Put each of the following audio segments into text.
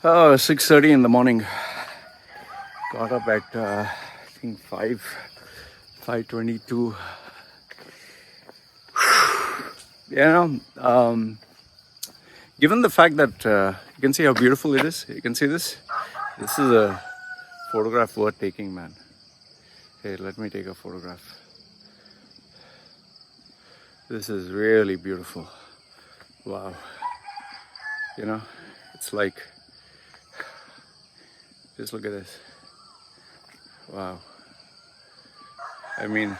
Oh, 6:30 in the morning. Got up at I think 5:22. Given the fact that you can see how beautiful it is. You can see this. This is a photograph worth taking, man. Hey, let me take a photograph. This is really beautiful. Wow. It's like, just look at this. Wow. I mean,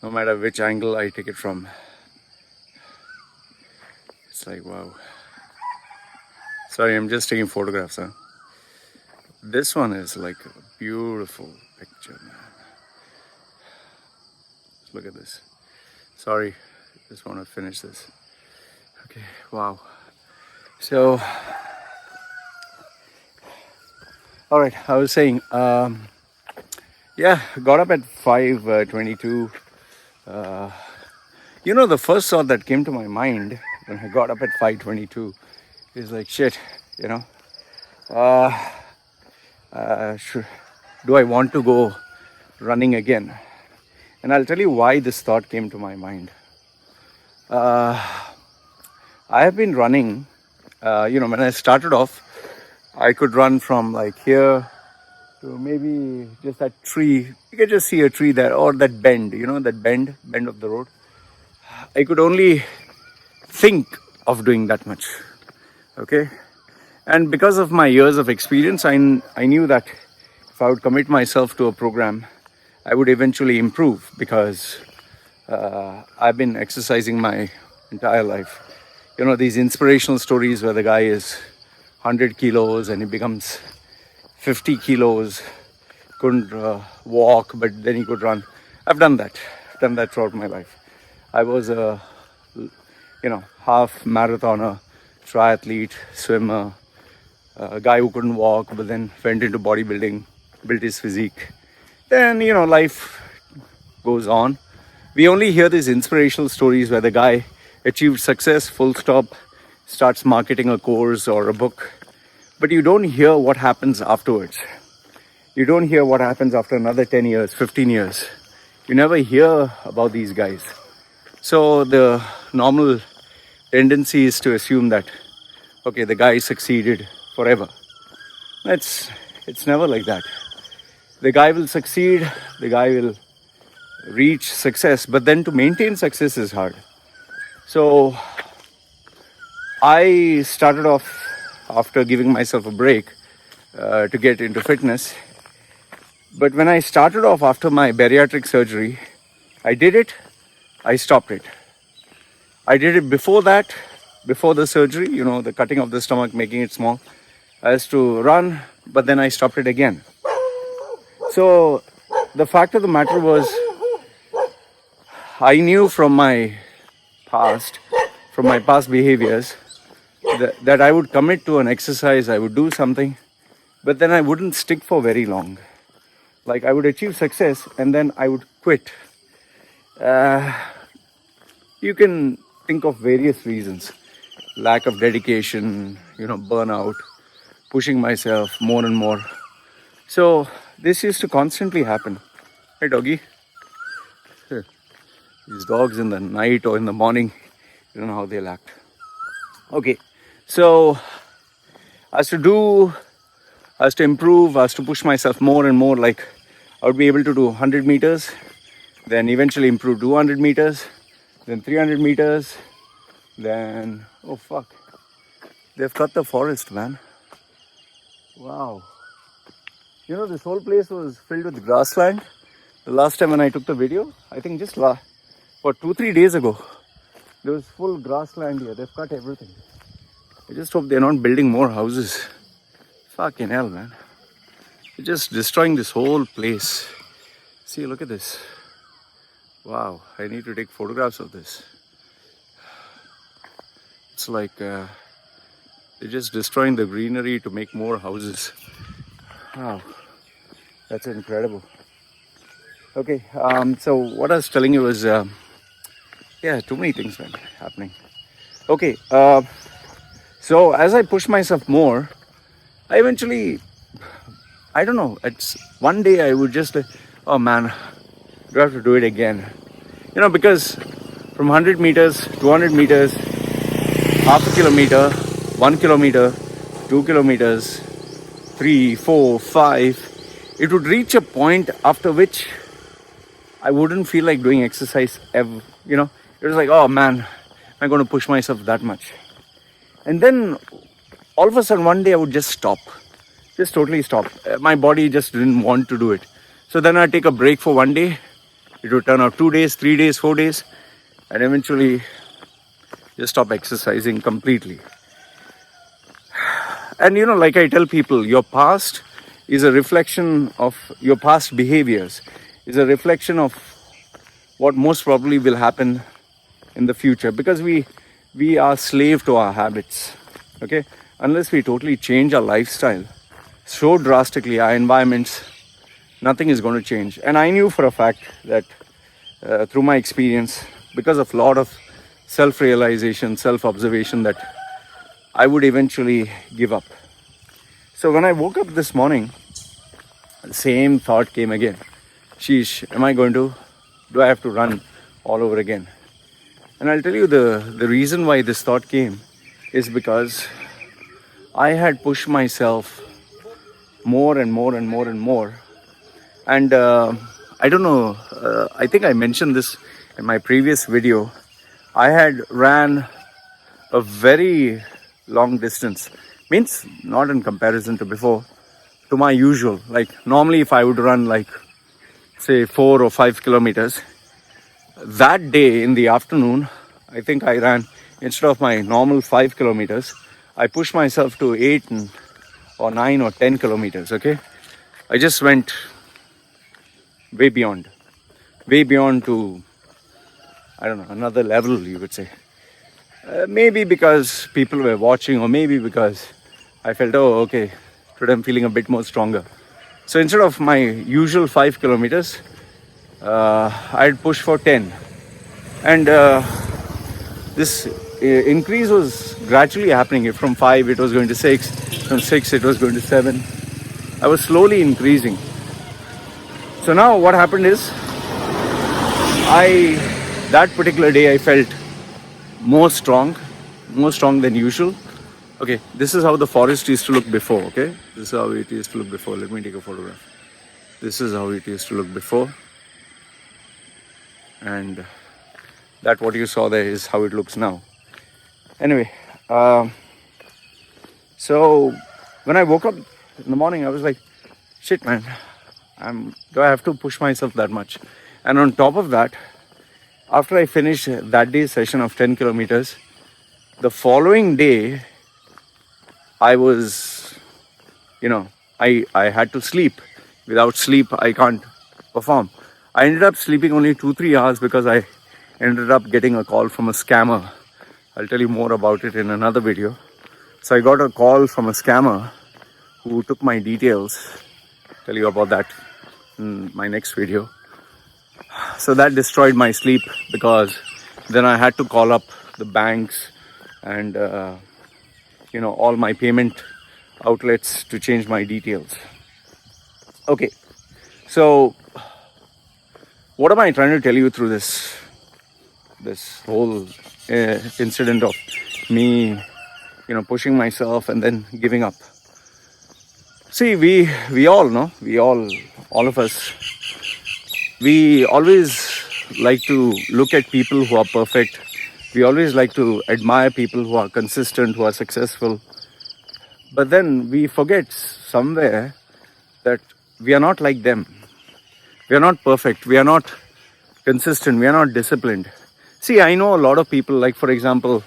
no matter which angle I take it from, it's like, wow. Sorry, I'm just taking photographs, huh? This one is like a beautiful picture, man. Look at this. Sorry, just want to finish this. Okay, wow. So, all right, I was saying, got up at 5:22. The first thought that came to my mind when I got up at 5:22 is like, shit, do I want to go running again? And I'll tell you why this thought came to my mind. I have been running, when I started off, I could run from like here to maybe just that tree. You can just see a tree there, or that bend, that bend of the road. I could only think of doing that much. Okay. And because of my years of experience, I knew that if I would commit myself to a program, I would eventually improve, because I've been exercising my entire life. These inspirational stories where the guy is 100 kilos and he becomes 50 kilos, couldn't walk, but then he could run. I've done that throughout my life. I was a half marathoner, triathlete, swimmer, a guy who couldn't walk but then went into bodybuilding, built his physique. Then life goes on. We only hear these inspirational stories where the guy achieved success, full stop, starts marketing a course or a book, but you don't hear what happens afterwards. You don't hear what happens after another 10 years, 15 years. You never hear about these guys. So the normal tendency is to assume that, okay, the guy succeeded forever. It's never like that. The guy will succeed, the guy will reach success, but then to maintain success is hard. So I started off, after giving myself a break, to get into fitness. But when I started off after my bariatric surgery, I did it, I stopped it. I did it before that, before the surgery, the cutting of the stomach, making it small. I used to run, but then I stopped it again. So the fact of the matter was, I knew from my past behaviors, that I would commit to an exercise, I would do something, but then I wouldn't stick for very long. Like, I would achieve success and then I would quit. You can think of various reasons. Lack of dedication, burnout, pushing myself more and more. So this used to constantly happen. Hey, doggy. Here. These dogs in the night or in the morning, you don't know how they'll act. Okay, so I was to improve, I was to push myself more and more. Like, I would be able to do 100 meters, then eventually improve to 200 meters, then 300 meters, then, oh fuck, they've cut the forest, man. Wow. This whole place was filled with grassland. The last time when I took the video, I think just 2-3 days ago, there was full grassland here. They've cut everything. I just hope they're not building more houses. Fucking hell, man. They're just destroying this whole place. See, look at this. Wow, I need to take photographs of this. It's like they're just destroying the greenery to make more houses. Wow, that's incredible. Okay, so what I was telling you was, too many things, man, happening. Okay, So as I push myself more, I eventually, I don't know, it's one day I would just, oh man, do I have to do it again? Because from 100 meters, 200 meters, half a kilometer, 1 kilometer, 2 kilometers, 3, 4, 5, it would reach a point after which I wouldn't feel like doing exercise ever. It was like, oh man, I'm going to push myself that much. And then all of a sudden one day I would just stop, just totally stop. My body just didn't want to do it. So then I'd take a break for one day. It would turn out 2 days, 3 days, 4 days, and eventually just stop exercising completely. And like I tell people, your past is a reflection of your past behaviors, is a reflection of what most probably will happen in the future, because we are slave to our habits. Okay, unless we totally change our lifestyle so drastically, our environments, nothing is going to change. And I knew for a fact that through my experience, because of a lot of self-realization, self-observation, that I would eventually give up. So when I woke up this morning, the same thought came again. Sheesh, do I have to run all over again? And I'll tell you the reason why this thought came is because I had pushed myself more and more and more and more. And I don't know, I think I mentioned this in my previous video. I had ran a very long distance, means not in comparison to before, to my usual. Like normally if I would run like say 4 or 5 kilometers, that day in the afternoon, I think I ran, instead of my normal 5 kilometers, I pushed myself to 8 or 9 or 10 kilometers, okay? I just went way beyond to, I don't know, another level, you would say. Maybe because people were watching, or maybe because I felt, oh, okay, today I'm feeling a bit more stronger. So instead of my usual 5 kilometers, I'd push for 10. And this increase was gradually happening. From 5, it was going to 6. From 6, it was going to 7. I was slowly increasing. So now what happened is, that particular day I felt more strong than usual. Okay, this is how the forest used to look before, okay? This is how it used to look before. Let me take a photograph. This is how it used to look before. And that what you saw there is how it looks now. Anyway, so when I woke up in the morning, I was like, shit man, do I have to push myself that much? And on top of that, after I finished that day's session of 10 kilometers, the following day, I was, I had to sleep. Without sleep, I can't perform. I ended up sleeping only 2-3 hours because I ended up getting a call from a scammer. I'll tell you more about it in another video. So I got a call from a scammer who took my details. I'll tell you about that in my next video. So that destroyed my sleep, because then I had to call up the banks and all my payment outlets to change my details. Okay, so what am I trying to tell you through this whole incident of me pushing myself and then giving up? See, we all know, all of us, we always like to look at people who are perfect. We always like to admire people who are consistent, who are successful. But then we forget somewhere that we are not like them. We are not perfect. We are not consistent. We are not disciplined. See, I know a lot of people, like for example,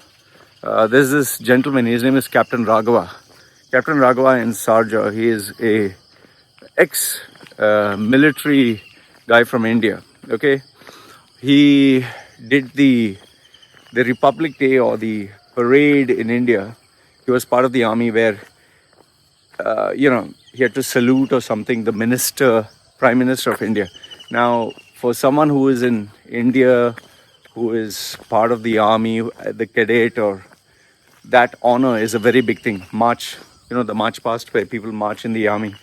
there's this gentleman, his name is Captain Raghava. Captain Raghava in Sharjah, he is a ex-military guy from India, okay? He did the Republic Day or the parade in India. He was part of the army where, he had to salute or something the Prime Minister of India. Now, for someone who is in India, who is part of the army, the cadet or that honor is a very big thing. March, the march past where people march in the army.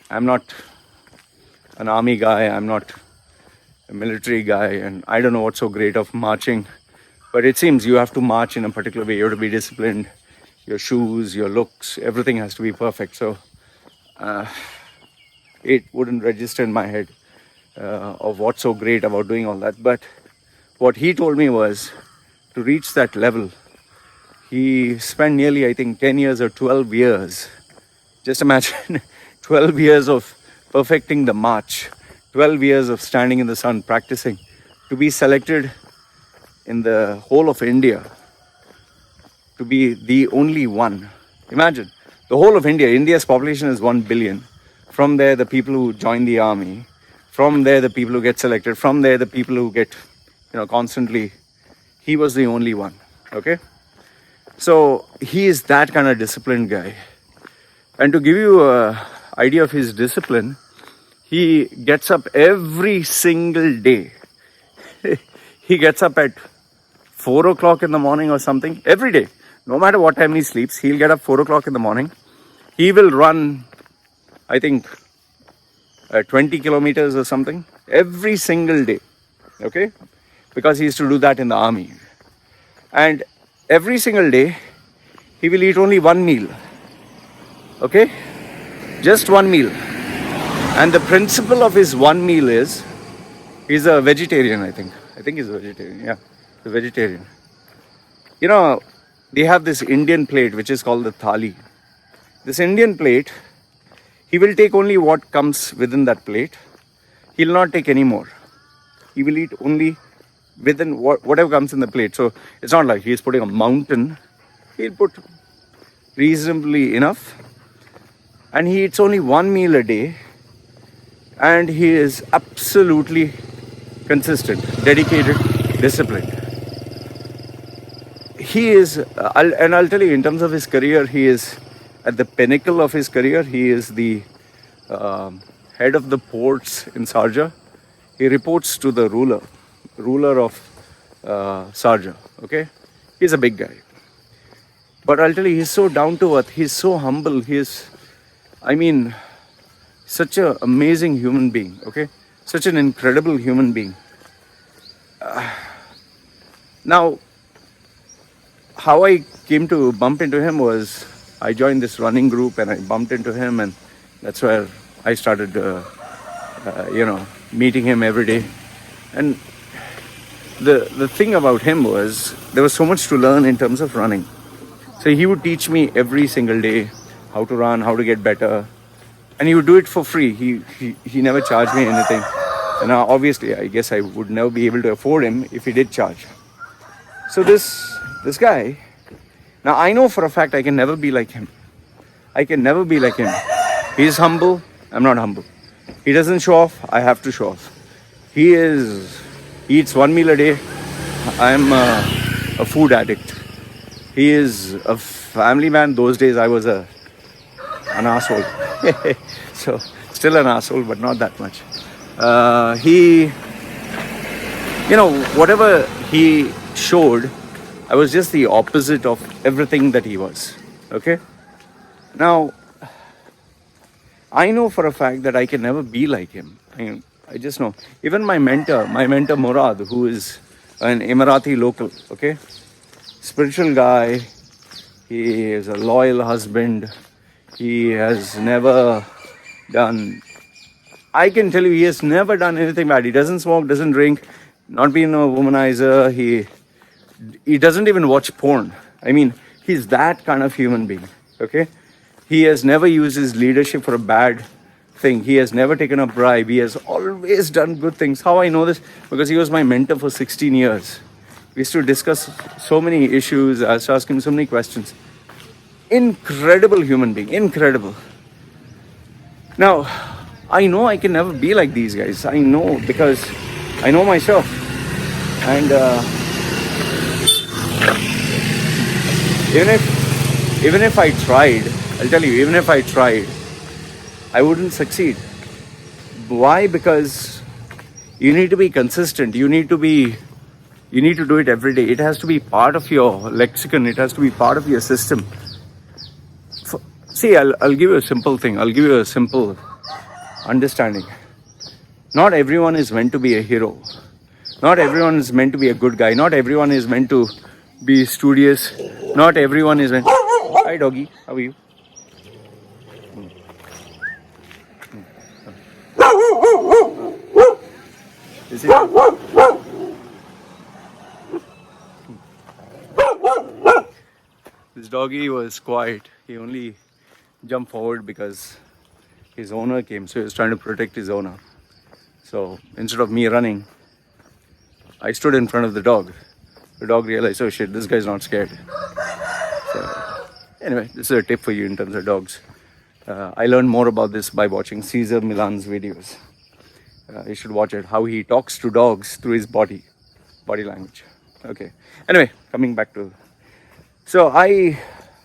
I'm not an army guy, I'm not a military guy, and I don't know what's so great of marching. But it seems you have to march in a particular way. You have to be disciplined. Your shoes, your looks, everything has to be perfect. So it wouldn't register in my head of what's so great about doing all that. But what he told me was, to reach that level, he spent nearly, I think, 10 years or 12 years. Just imagine 12 years of perfecting the march, 12 years of standing in the sun, practicing, to be selected in the whole of India, to be the only one. Imagine, the whole of India, India's population is 1 billion. From there, the people who join the army, from there, the people who get selected, from there, the people who get, constantly, he was the only one, okay? So, he is that kind of disciplined guy. And to give you an idea of his discipline, he gets up every single day. He gets up at 4 o'clock in the morning or something, every day. No matter what time he sleeps, he'll get up 4 o'clock in the morning. He will run, I think, 20 kilometers or something, every single day, okay? Because he used to do that in the army. And every single day, he will eat only one meal, okay? Just one meal. And the principle of his one meal is, he's a vegetarian, I think. I think he's a vegetarian, yeah, a vegetarian. They have this Indian plate, which is called the thali. This Indian plate, he will take only what comes within that plate. He'll not take any more. He will eat only within whatever comes in the plate. So it's not like he's putting a mountain. He'll put reasonably enough. And he eats only one meal a day. And he is absolutely consistent, dedicated, disciplined. He is, I'll tell you, in terms of his career, he is at the pinnacle of his career. He is the head of the ports in Sharjah. He reports to the ruler of Sharjah, okay? He's a big guy. But I'll tell you, he's so down to earth, he's so humble, such an amazing human being, okay? Such an incredible human being. Now, how I came to bump into him was, I joined this running group and I bumped into him, and that's where I started, meeting him every day. And the thing about him was, there was so much to learn in terms of running. So he would teach me every single day how to run, how to get better. And he would do it for free. He never charged me anything. And now, obviously, I guess I would never be able to afford him if he did charge. So this guy, now I know for a fact I can never be like him. I can never be like him. He's humble, I'm not humble. He doesn't show off, I have to show off. He eats one meal a day. I'm a food addict. He is a family man. Those days I was an asshole. So still an asshole, but not that much. Whatever he showed, I was just the opposite of everything that he was. Okay? Now, I know for a fact that I can never be like him. I just know. Even my mentor Murad, who is an Emirati local, okay? Spiritual guy. He is a loyal husband. He has never done, I can tell you, he has never done anything bad. He doesn't smoke, doesn't drink, not been a womanizer. He doesn't even watch porn. He's that kind of human being, okay? He has never used his leadership for a bad thing. He has never taken a bribe. He has always done good things. How I know this? Because he was my mentor for 16 years. We used to discuss so many issues. I used to ask him so many questions. Incredible human being, incredible. Now, I know I can never be like these guys. I know, because I know myself. And even if I tried, I'll tell you, even if I tried, I wouldn't succeed. Why? Because you need to be consistent. You need to be You need to do it every day. It has to be part of your lexicon. It has to be part of your system. See, I'll give you a simple thing. I'll give you a simple understanding. Not everyone is meant to be a hero. Not everyone is meant to be a good guy. Not everyone is meant to be studious. Not everyone is meant... Hi doggy, how are you? Is it? This doggy was quiet. He only jumped forward because his owner came, so he was trying to protect his owner. So instead of me running, I stood in front of the dog. The dog realized, oh shit, this guy's not scared. So anyway, this is a tip for you in terms of dogs. I learned more about this by watching Cesar Millan's videos. You should watch it, how he talks to dogs through his body language. Okay. Anyway, coming back to... So I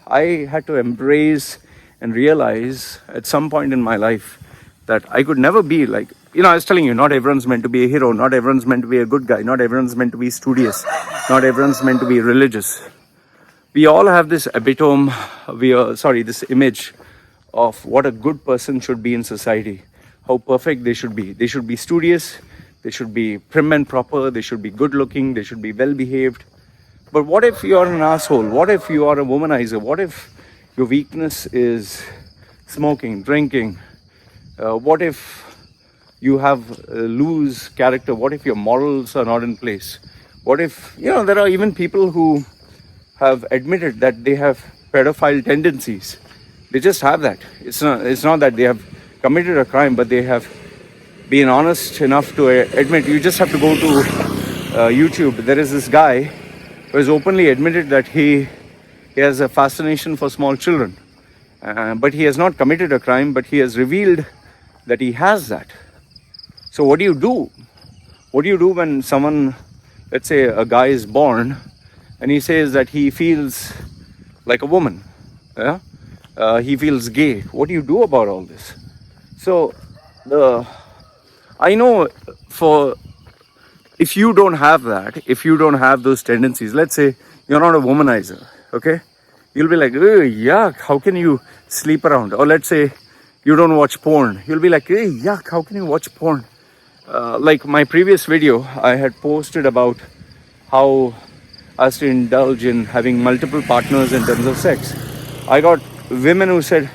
had to embrace and realize at some point in my life that I could never be like... I was telling you, not everyone's meant to be a hero. Not everyone's meant to be a good guy. Not everyone's meant to be studious. Not everyone's meant to be religious. We all have this epitome, this image of what a good person should be in society. How perfect they should be. They should be studious. They should be prim and proper. They should be good looking. They should be well behaved. But what if you are an asshole? What if you are a womanizer? What if your weakness is smoking, drinking? What if you have loose character? What if your morals are not in place? What if, there are even people who have admitted that they have pedophile tendencies. They just have that. It's not that they have committed a crime, but they have been honest enough to admit. You just have to go to YouTube. There is this guy who has openly admitted that he has a fascination for small children. But he has not committed a crime, but he has revealed that he has that. So what do you do? What do you do when someone, let's say a guy is born and he says that he feels like a woman? Yeah? He feels gay. What do you do about all this? So I know if you don't have that, if you don't have those tendencies, let's say you're not a womanizer, okay? You'll be like, yuck, how can you sleep around? Or let's say you don't watch porn. You'll be like, yuck, how can you watch porn? Like my previous video, I had posted about how I was to indulge in having multiple partners in terms of sex. I got women who said,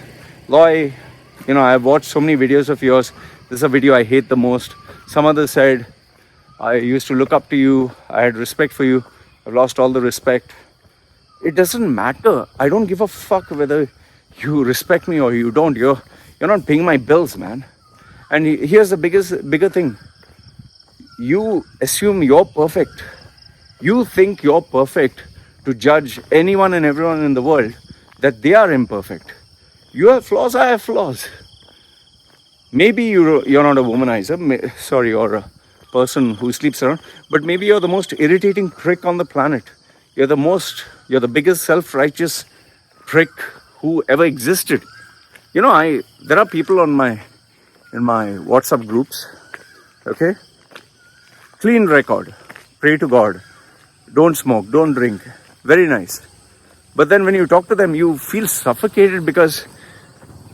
Loy, I've watched so many videos of yours. This is a video I hate the most. Some others said, I used to look up to you. I had respect for you. I've lost all the respect. It doesn't matter. I don't give a fuck whether you respect me or you don't. You're not paying my bills, man. And here's the bigger thing. You assume you're perfect. You think you're perfect to judge anyone and everyone in the world that they are imperfect. You have flaws, I have flaws. Maybe you're not a womanizer, or a person who sleeps around, but maybe you're the most irritating prick on the planet. You're the biggest self-righteous prick who ever existed. There are people in my WhatsApp groups, okay? Clean record, pray to God, don't smoke, don't drink, very nice. But then when you talk to them, you feel suffocated because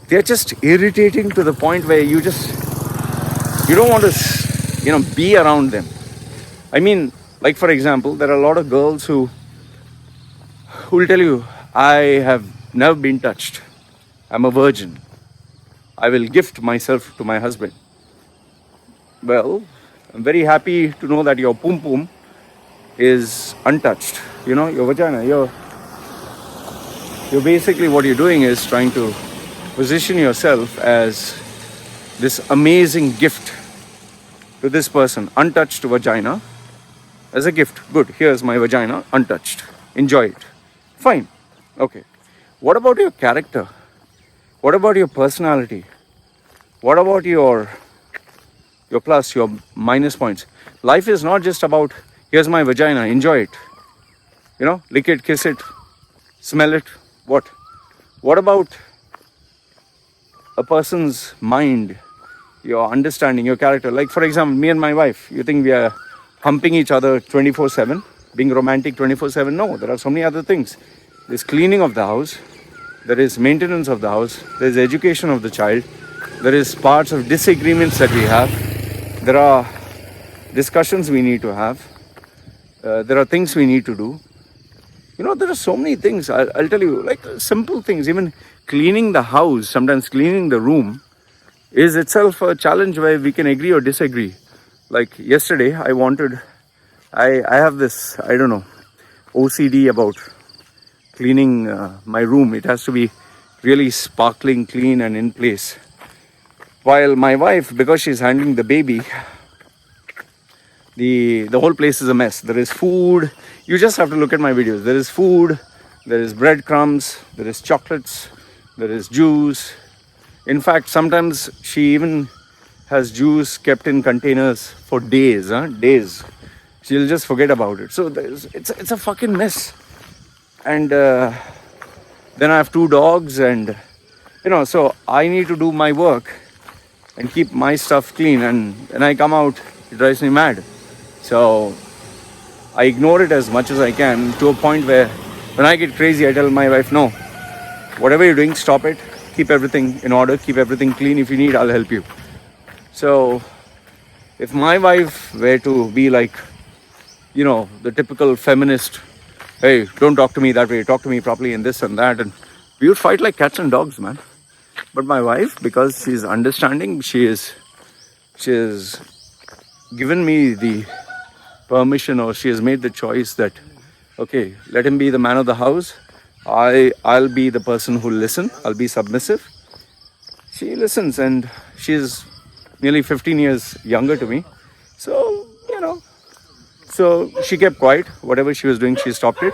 they're just irritating to the point where you don't want to, be around them. I mean, like for example, there are a lot of girls who will tell you, I have never been touched. I'm a virgin. I will gift myself to my husband. Well, I'm very happy to know that your pum pum is untouched. Your vagina, you're basically, what you're doing is trying to position yourself as this amazing gift to this person. Untouched vagina as a gift. Good, here's my vagina, untouched. Enjoy it. Fine. Okay. What about your character? What about your personality? What about your plus, your minus points? Life is not just about, here's my vagina, enjoy it. Lick it, kiss it, smell it. What about a person's mind, your understanding, your character? Like for example, me and my wife, you think we are humping each other 24/7, being romantic 24/7. No, there are so many other things. There's cleaning of the house, there is maintenance of the house, there is education of the child, there is parts of disagreements that we have, there are discussions we need to have, there are things we need to do. There are so many things. I'll tell you, like simple things, even cleaning the house, sometimes cleaning the room is itself a challenge where we can agree or disagree. Like yesterday, I have this, I don't know, OCD about cleaning my room. It has to be really sparkling, clean and in place. While my wife, because she's handling the baby, the whole place is a mess. There is food. You just have to look at my videos. There is food, there is breadcrumbs, there is chocolates, there is juice. In fact, sometimes she even has juice kept in containers for days. Days. She'll just forget about it. So it's a fucking mess. And then I have 2 dogs, and so I need to do my work and keep my stuff clean. And when I come out, it drives me mad. So I ignore it as much as I can, to a point where when I get crazy, I tell my wife, no, whatever you're doing, stop it. Keep everything in order. Keep everything clean. If you need, I'll help you. So if my wife were to be like, the typical feminist, hey, don't talk to me that way, talk to me properly and this and that, and we would fight like cats and dogs, man. But my wife, because she's understanding, she has given me the permission, or she has made the choice that, okay, let him be the man of the house. I'll be the person who'll listen. I'll be submissive. She listens, and she's nearly 15 years younger to me. So, so she kept quiet. Whatever she was doing, she stopped it.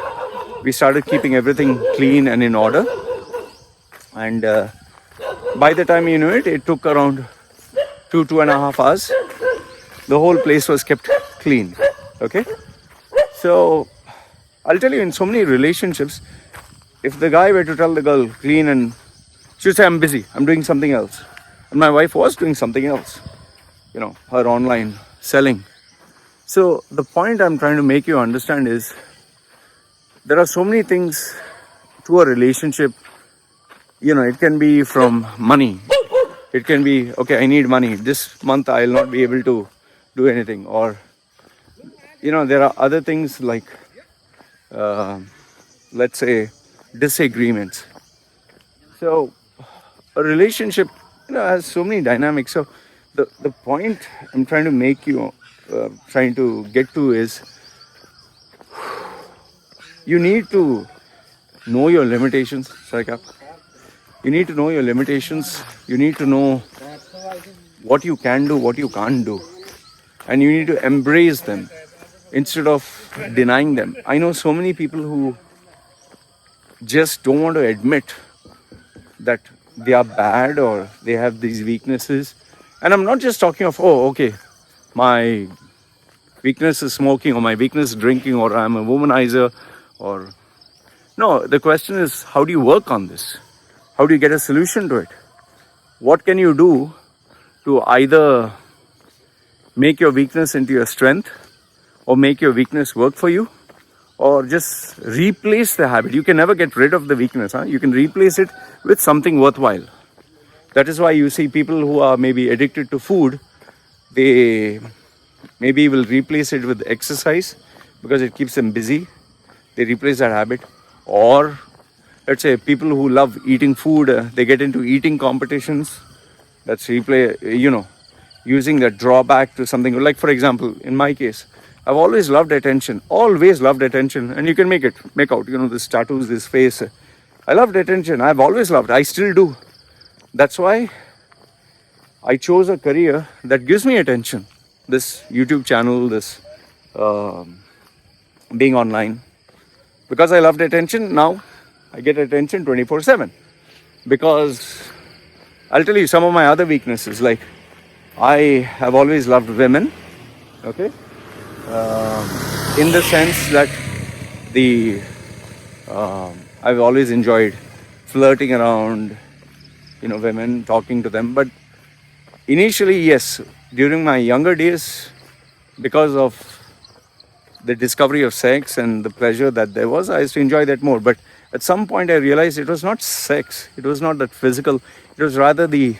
We started keeping everything clean and in order. And by the time you knew it, it took around 2.5 hours. The whole place was kept clean. Okay? So, I'll tell you, in so many relationships, if the guy were to tell the girl, clean, and she would say, I'm busy, I'm doing something else. And my wife was doing something else. Her online selling. So, the point I'm trying to make you understand is, there are so many things to a relationship. It can be from money. It can be, okay, I need money. This month I'll not be able to do anything. Or, there are other things like, let's say, disagreements. So, a relationship, has so many dynamics. So, the point I'm trying to make you, trying to get to is, you need to know your limitations, Sarika. You need to know your limitations. You need to know what you can do, what you can't do. And you need to embrace them instead of denying them. I know so many people who just don't want to admit that they are bad or they have these weaknesses. And I'm not just talking of, my weakness is smoking, or my weakness is drinking, or I'm a womanizer, or... No, the question is, how do you work on this? How do you get a solution to it? What can you do to either make your weakness into your strength, or make your weakness work for you, or just replace the habit? You can never get rid of the weakness. You can replace it with something worthwhile. That is why you see people who are maybe addicted to food, they maybe will replace it with exercise because it keeps them busy. They replace that habit. Or let's say people who love eating food, they get into eating competitions. That's using that drawback to something. Like, for example, in my case, I've always loved attention. And you can make out, this tattoos, this face. I loved attention. I've always loved. I still do. That's why I chose a career that gives me attention. This YouTube channel, this being online. Because I loved attention, now I get attention 24/7. Because I'll tell you some of my other weaknesses. Like, I have always loved women. Okay? In the sense that I've always enjoyed flirting around, women, talking to them. But initially, yes, during my younger days, because of the discovery of sex and the pleasure that there was, I used to enjoy that more. But at some point, I realized it was not sex, it was not that physical, it was rather the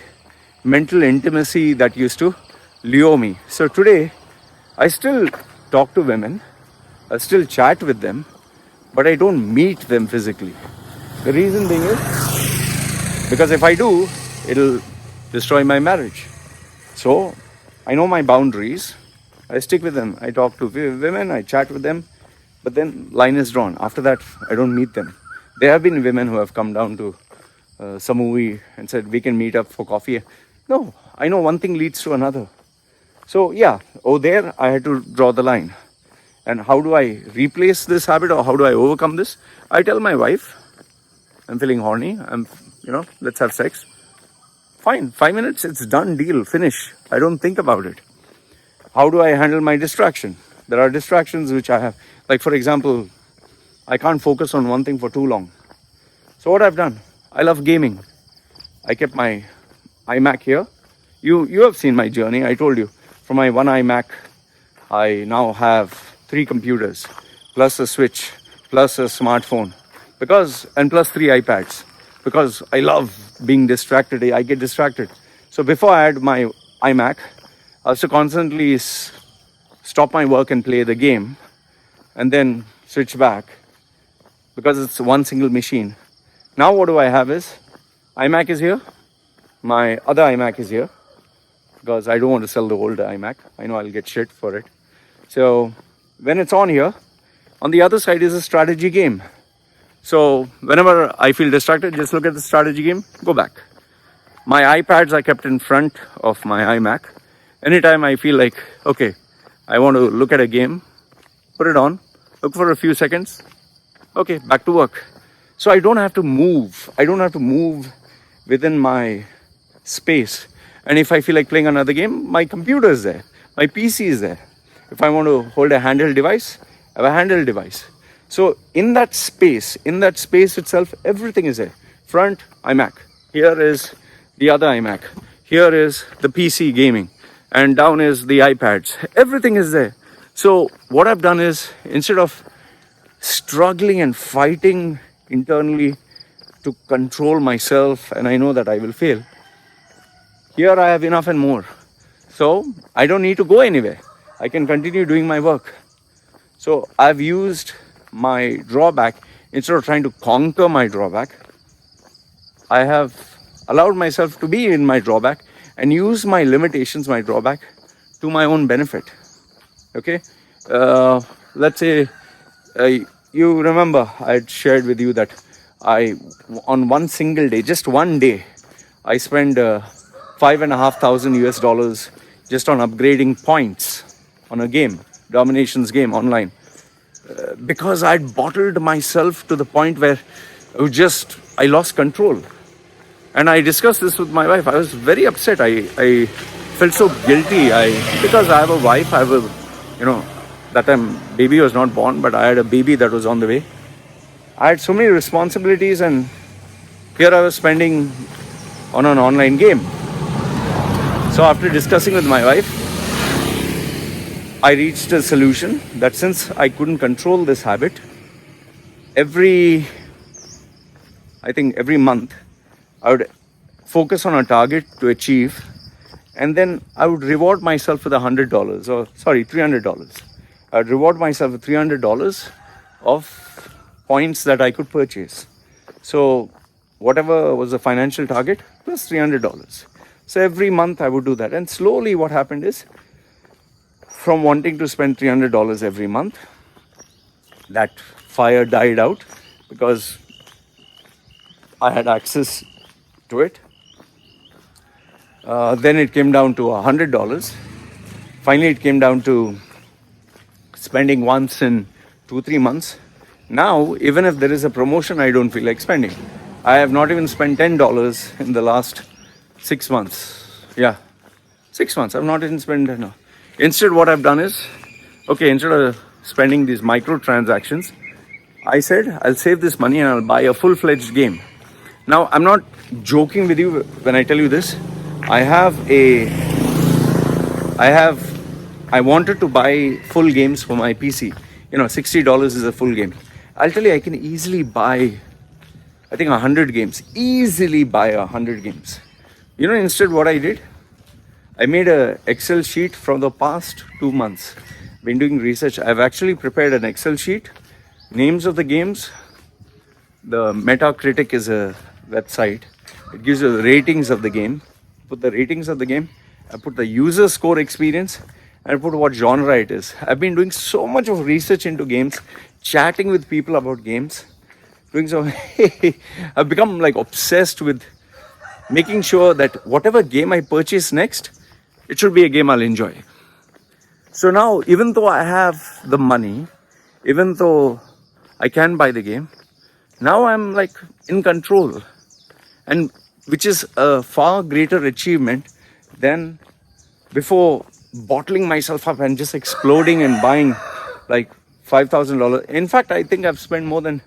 mental intimacy that used to lure me. So today, I still talk to women, I still chat with them, but I don't meet them physically. The reason being is because if I do, it'll destroy my marriage. So I know my boundaries. I stick with them. I talk to women, I chat with them, but then line is drawn. After that, I don't meet them. There have been women who have come down to some movie and said, we can meet up for coffee. No, I know one thing leads to another. So yeah, there I had to draw the line. And how do I replace this habit, or how do I overcome this? I tell my wife, I'm feeling horny, let's have sex. Fine, 5 minutes, it's done, deal, finish. I don't think about it. How do I handle my distraction? There are distractions which I have. Like for example, I can't focus on one thing for too long. So what I've done, I love gaming. I kept my iMac here. You have seen my journey, I told you. From my one iMac, I now have 3 computers, plus a switch, plus a smartphone, and plus 3 iPads. Because I love being distracted, I get distracted. So before I had my iMac, I used to constantly stop my work and play the game, and then switch back, because it's one single machine. Now what do I have is, iMac is here, my other iMac is here, because I don't want to sell the old iMac. I know I'll get shit for it. So when it's on here, on the other side is a strategy game. So whenever I feel distracted, just look at the strategy game, go back. My iPads are kept in front of my iMac. Anytime I feel like, okay, I want to look at a game, put it on, look for a few seconds, okay, back to work. So I don't have to move. I don't have to move within my space. And if I feel like playing another game, my computer is there, my PC is there. If I want to hold a handheld device, I have a handheld device. So in that space itself, everything is there. Front, iMac. Here is the other iMac. Here is the PC gaming. And down is the iPads. Everything is there. So what I've done is, instead of struggling and fighting internally to control myself, and I know that I will fail, here I have enough and more. So I don't need to go anywhere. I can continue doing my work. So I've used my drawback, instead of trying to conquer my drawback, I have allowed myself to be in my drawback and use my limitations, my drawback, to my own benefit. Okay? Let's say, you remember I had shared with you that on one single day, just one day, I spent $5,500 US just on upgrading points on a game, dominations game online. Because I'd bottled myself to the point where I lost control. And I discussed this with my wife. I was very upset. I felt so guilty. Because I have a wife, that time baby was not born, but I had a baby that was on the way. I had so many responsibilities, and here I was spending on an online game. So after discussing with my wife, I reached a solution that since I couldn't control this habit, every month I would focus on a target to achieve, and then I would reward myself with $300. I would reward myself with $300 of points that I could purchase. So whatever was the financial target, plus $300. So every month I would do that. And slowly what happened is, from wanting to spend $300 every month, that fire died out because I had access to it. Then it came down to $100. Finally, it came down to spending once in 2-3 months. Now, even if there is a promotion, I don't feel like spending. I have not even spent $10 in the last 6 months. Yeah, 6 months. I've not even spent enough. Instead, what I've done is, instead of spending these micro transactions, I said, I'll save this money and I'll buy a full-fledged game. Now, I'm not joking with you when I tell you this. I wanted to buy full games for my PC. $60 is a full game. I'll tell you, I can easily buy, I think, 100 games. Easily buy 100 games. Instead what I did, I made a Excel sheet from the past 2 months. Been doing research. I've actually prepared an Excel sheet, names of the games. The Metacritic is a website. It gives you the ratings of the game. Put the ratings of the game. I put the user score experience, and I put what genre it is. I've been doing so much of research into games, chatting with people about games, doing so. I've become like obsessed with making sure that whatever game I purchase next, it should be a game I'll enjoy. So now, even though I have the money, even though I can buy the game, now I'm like in control, and which is a far greater achievement than before bottling myself up and just exploding and buying like $5,000. In fact, I think I've spent more than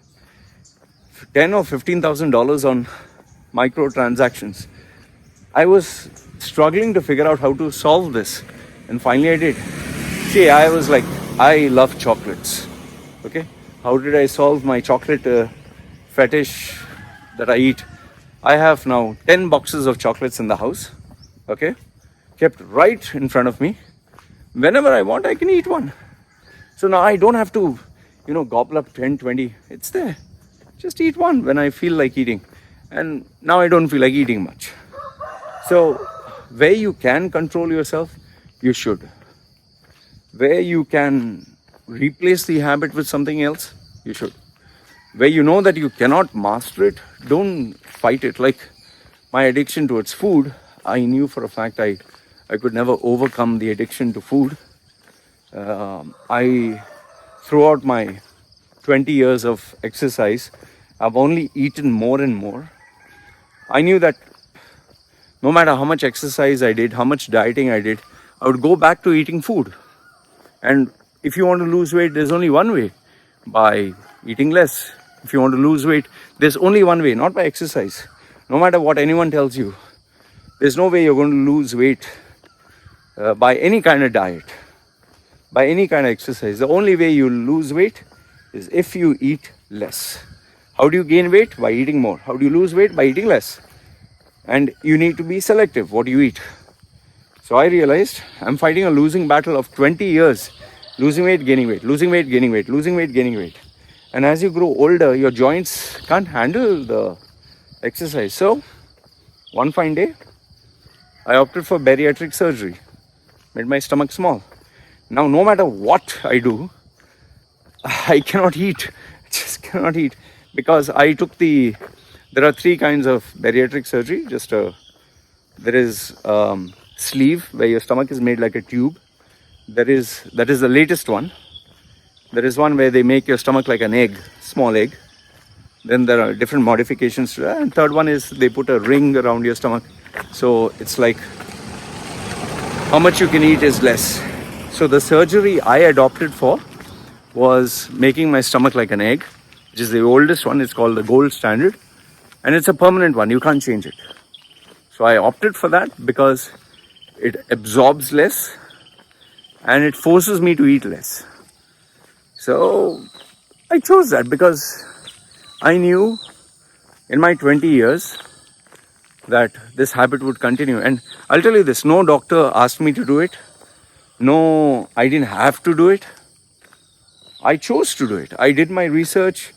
$10,000 or $15,000 on microtransactions. I was struggling to figure out how to solve this, and finally I did. See, I was like, I love chocolates. Okay, how did I solve my chocolate fetish that I eat? I have now 10 boxes of chocolates in the house. Okay, kept right in front of me. Whenever I want, I can eat one. So now I don't have to, gobble up 10, 20. It's there. Just eat one when I feel like eating. And now I don't feel like eating much. So where you can control yourself, you should. Where you can replace the habit with something else, you should. Where you know that you cannot master it, don't fight it. Like my addiction towards food, I knew for a fact I could never overcome the addiction to food. Throughout my 20 years of exercise, I've only eaten more and more. I knew that no matter how much exercise I did, how much dieting I did, I would go back to eating food. And if you want to lose weight, there's only one way, by eating less. If you want to lose weight, there's only one way, not by exercise. No matter what anyone tells you, there's no way you're going to lose weight by any kind of diet, by any kind of exercise. The only way you lose weight is if you eat less. How do you gain weight? By eating more. How do you lose weight? By eating less. And you need to be selective what you eat. So I realized I'm fighting a losing battle of 20 years. Losing weight, gaining weight, losing weight, gaining weight, losing weight, gaining weight. And as you grow older, your joints can't handle the exercise. So one fine day, I opted for bariatric surgery. Made my stomach small. Now no matter what I do, I cannot eat. I just cannot eat. Because I took there are 3 kinds of bariatric surgery. There is sleeve, where your stomach is made like a tube. That is the latest one. There is one where they make your stomach like an egg, small egg. Then there are different modifications to that. And third one is they put a ring around your stomach. So it's like how much you can eat is less. So the surgery I adopted for was making my stomach like an egg, which is the oldest one. It's called the gold standard. And it's a permanent one. You can't change it. So I opted for that because it absorbs less and it forces me to eat less. So I chose that because I knew in my 20 years that this habit would continue. And I'll tell you this, no doctor asked me to do it. No, I didn't have to do it. I chose to do it. I did my research.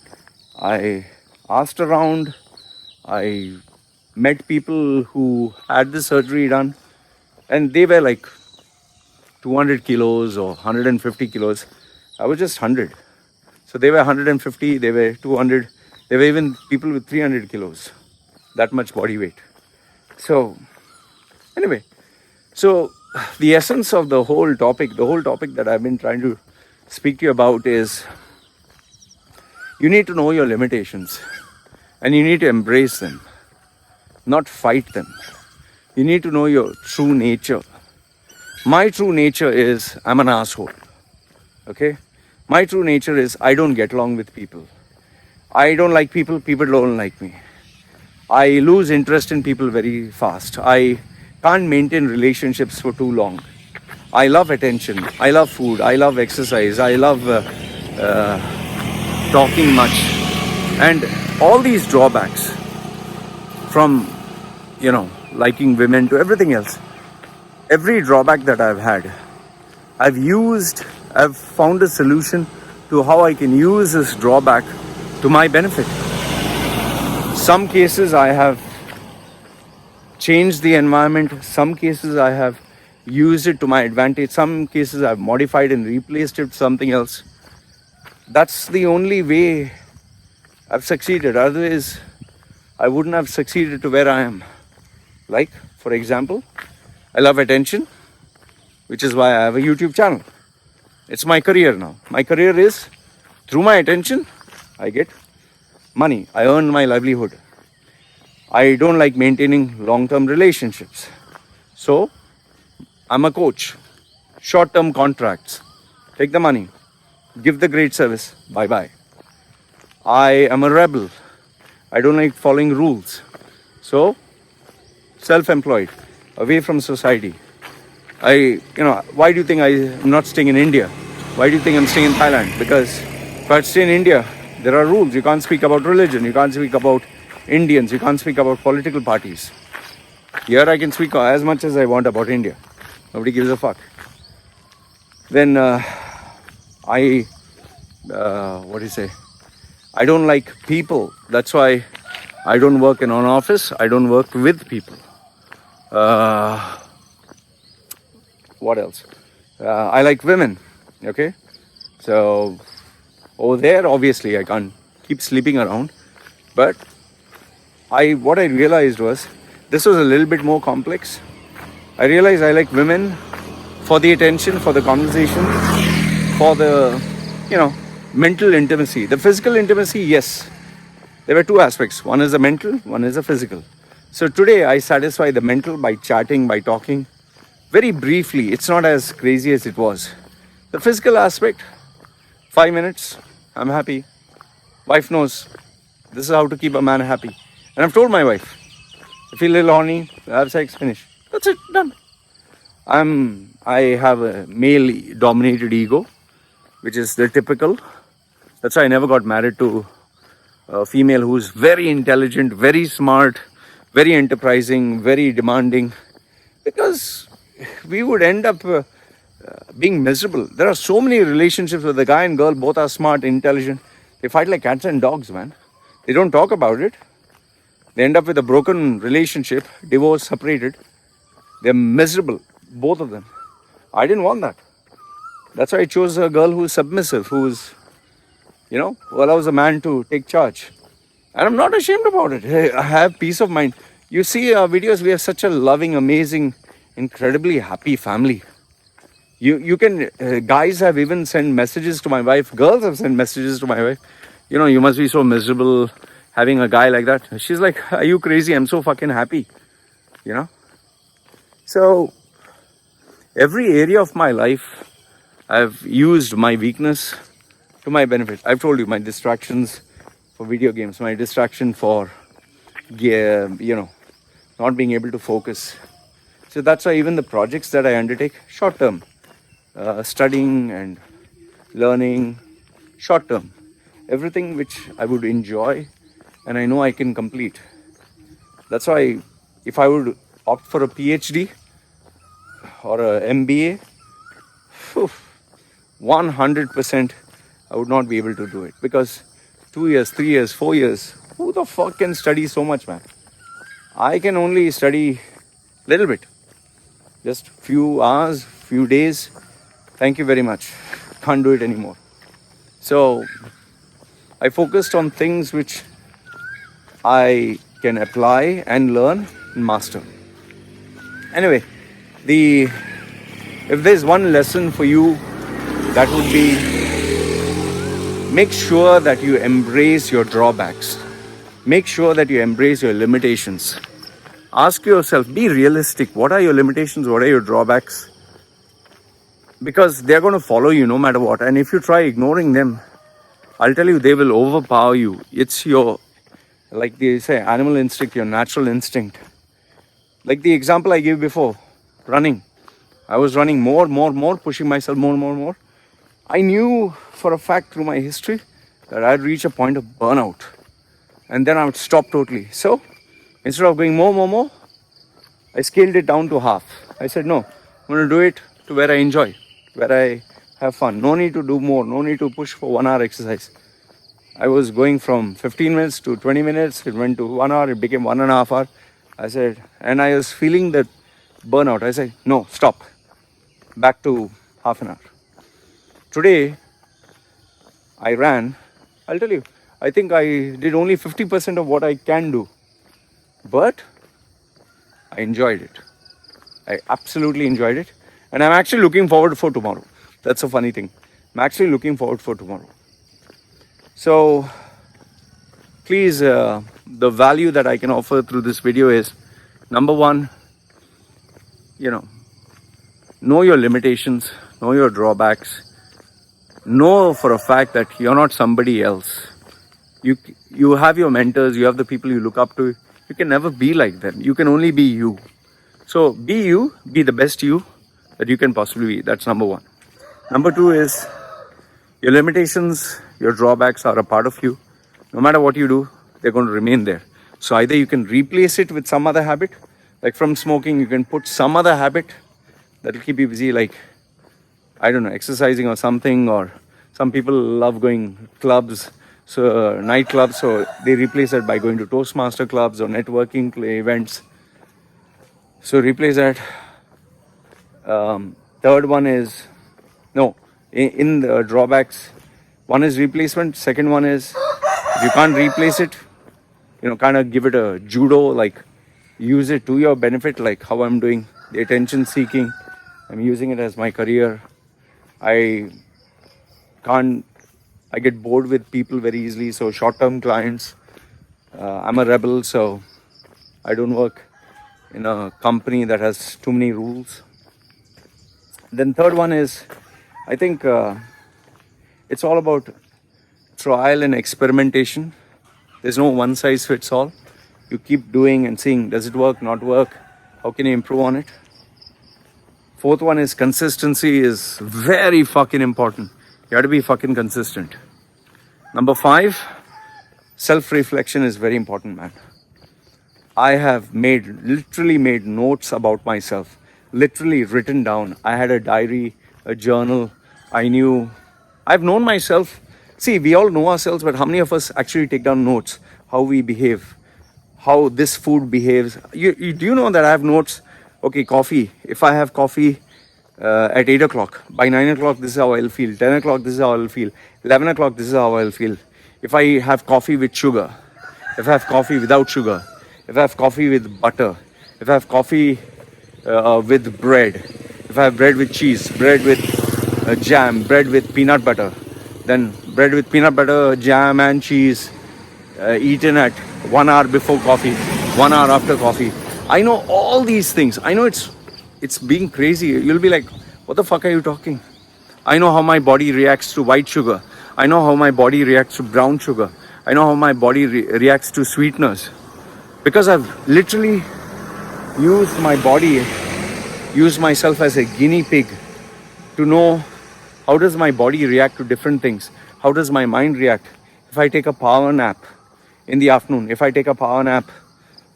I asked around. I met people who had the surgery done. And they were like 200 kilos or 150 kilos. I was just 100. So they were 150, they were 200. There were even people with 300 kilos. That much body weight. So anyway, so the essence of the whole topic that I've been trying to speak to you about is you need to know your limitations and you need to embrace them, not fight them. You need to know your true nature. My true nature is I'm an asshole. Okay? My true nature is I don't get along with people. I don't like people, people don't like me. I lose interest in people very fast. I can't maintain relationships for too long. I love attention. I love food. I love exercise. I love talking much, and all these drawbacks, from liking women to everything else. Every drawback that I've had, I've found a solution to how I can use this drawback to my benefit. Some cases I have changed the environment, some cases I have used it to my advantage, some cases I've modified and replaced it with something else. That's the only way I've succeeded. Otherwise, I wouldn't have succeeded to where I am. Like, for example, I love attention, which is why I have a YouTube channel. It's my career now. My career is, through my attention, I get money. I earn my livelihood. I don't like maintaining long-term relationships. So, I'm a coach. Short-term contracts. Take the money. Give the great service. Bye-bye. I am a rebel. I don't like following rules. So, self-employed, away from society. Why do you think I'm not staying in India? Why do you think I'm staying in Thailand? Because if I stay in India, there are rules. You can't speak about religion. You can't speak about Indians. You can't speak about political parties. Here I can speak as much as I want about India. Nobody gives a fuck. Then I don't like people. That's why I don't work in an office. I don't work with people. What else? I like women. Okay, so over there, obviously, I can't keep sleeping around. But what I realized was, this was a little bit more complex. I realized I like women for the attention, for the conversation, for the, mental intimacy. The physical intimacy, yes. There were two aspects. One is the mental, one is the physical. So today I satisfy the mental by chatting, by talking. Very briefly, it's not as crazy as it was. The physical aspect, 5 minutes, I'm happy. Wife knows this is how to keep a man happy. And I've told my wife, I feel a little horny, have sex, finish. That's it, done. I have a male dominated ego, which is the typical. That's why I never got married to a female who's very intelligent, very smart, very enterprising, very demanding, because we would end up being miserable. There are so many relationships where the guy and girl both are smart, intelligent. They fight like cats and dogs, man. They don't talk about it. They end up with a broken relationship, divorced, separated. They're miserable, both of them. I didn't want that. That's why I chose a girl who's submissive, who's, who allows a man to take charge. And I'm not ashamed about it. I have peace of mind. You see our videos, we have such a loving, amazing, incredibly happy family. You can, guys have even sent messages to my wife. Girls have sent messages to my wife. You must be so miserable having a guy like that. She's like, are you crazy? I'm so fucking happy. So, every area of my life, I've used my weakness to my benefit. I've told you my distractions for video games, my distraction for, not being able to focus. So that's why even the projects that I undertake, short term, studying and learning, short term, everything which I would enjoy and I know I can complete. That's why if I would opt for a PhD or a MBA, 100% I would not be able to do it, because 2 years, 3 years, 4 years, who the fuck can study so much, man? I can only study a little bit, just few hours, few days. Thank you very much. Can't do it anymore. So I focused on things which I can apply and learn and master. Anyway, if there's one lesson for you, that would be, make sure that you embrace your drawbacks. Make sure that you embrace your limitations. Ask yourself, be realistic. What are your limitations? What are your drawbacks? Because they're going to follow you no matter what. And if you try ignoring them, I'll tell you, they will overpower you. It's your, like they say, animal instinct, your natural instinct. Like the example I gave before, running. I was running more, pushing myself more. I knew for a fact through my history that I'd reach a point of burnout and then I would stop totally. So instead of going more, I scaled it down to half. I said, no, I'm going to do it to where I enjoy, where I have fun. No need to do more, no need to push for 1 hour exercise. I was going from 15 minutes to 20 minutes. It went to 1 hour. It became 1.5 hours. I said, and I was feeling that burnout. I said, no, stop. Back to half an hour. Today, I ran. I'll tell you, I think I did only 50% of what I can do. But I enjoyed it. I absolutely enjoyed it. And I'm actually looking forward for tomorrow. That's a funny thing. I'm actually looking forward for tomorrow. So, please, the value that I can offer through this video is, number one, know your limitations, know your drawbacks, know for a fact that you're not somebody else. You have your mentors, you have the people you look up to. You can never be like them. You can only be you. So be you, be the best you that you can possibly be. That's number one. Number two is your limitations, your drawbacks are a part of you. No matter what you do, they're going to remain there. So either you can replace it with some other habit, like from smoking, you can put some other habit that will keep you busy, like, I don't know, exercising or something, or some people love going clubs, so nightclubs, so they replace it by going to Toastmaster clubs or networking events. So replace that. Third one is, in the drawbacks, one is replacement. Second one is, if you can't replace it, kind of give it a judo, like use it to your benefit, like how I'm doing the attention seeking. I'm using it as my career. I get bored with people very easily, so short-term clients. I'm a rebel, so I don't work in a company that has too many rules. Then third one is, I think it's all about trial and experimentation. There's no one size fits all. You keep doing and seeing, does it work, not work? How can you improve on it? Fourth one is consistency is very fucking important. You have to be fucking consistent. Number 5, self-reflection is very important, man. I have literally made notes about myself, literally written down. I had a diary, a journal. I've known myself. See, we all know ourselves, but how many of us actually take down notes? How we behave, how this food behaves. Do you know that I have notes? Okay, coffee. If I have coffee at 8 o'clock, by 9 o'clock, this is how I'll feel. 10 o'clock, this is how I'll feel. 11 o'clock, this is how I'll feel. If I have coffee with sugar, if I have coffee without sugar, if I have coffee with butter, if I have coffee with bread, if I have bread with cheese, bread with jam, bread with peanut butter, then bread with peanut butter, jam and cheese, eaten at 1 hour before coffee, 1 hour after coffee. I know all these things. I know it's being crazy. You'll be like, what the fuck are you talking? I know how my body reacts to white sugar. I know how my body reacts to brown sugar. I know how my body reacts to sweeteners. Because I've literally used my body, used myself as a guinea pig to know how does my body react to different things. How does my mind react? If I take a power nap in the afternoon, if I take a power nap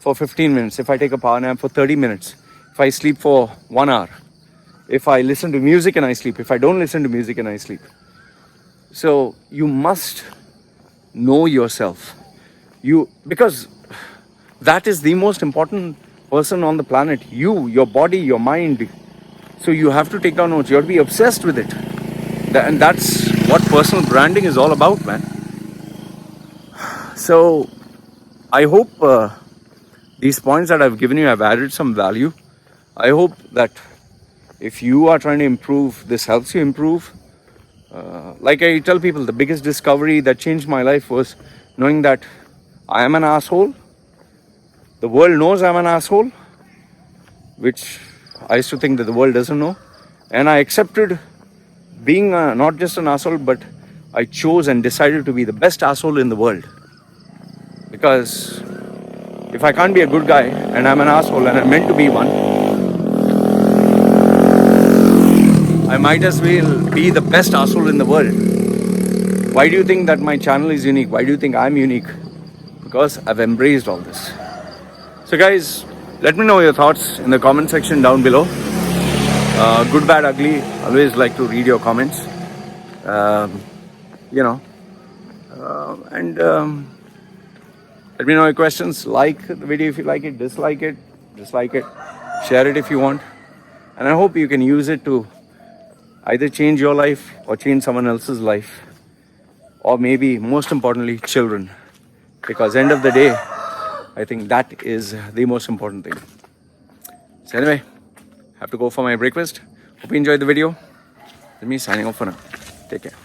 for 15 minutes, if I take a power nap for 30 minutes, if I sleep for 1 hour, if I listen to music and I sleep, if I don't listen to music and I sleep. So you must know yourself. Because that is the most important person on the planet. Your body, your mind. So you have to take down notes. You have to be obsessed with it. And that's what personal branding is all about, man. So I hope these points that I've given you have added some value. I hope that if you are trying to improve, this helps you improve. Like I tell people, the biggest discovery that changed my life was knowing that I am an asshole. The world knows I'm an asshole, which I used to think that the world doesn't know. And I accepted being not just an asshole, but I chose and decided to be the best asshole in the world. Because if I can't be a good guy and I'm an asshole and I'm meant to be one, I might as well be the best asshole in the world. Why do you think that my channel is unique? Why do you think I'm unique? Because I've embraced all this. So guys, let me know your thoughts in the comment section down below. Good, bad, ugly. Always like to read your comments. You know, and let me know your questions. Like the video if you like it, dislike it, share it if you want. And I hope you can use it to either change your life or change someone else's life. Or maybe most importantly, children. Because end of the day, I think that is the most important thing. So anyway, have to go for my breakfast. Hope you enjoyed the video. Let me signing off for now. Take care.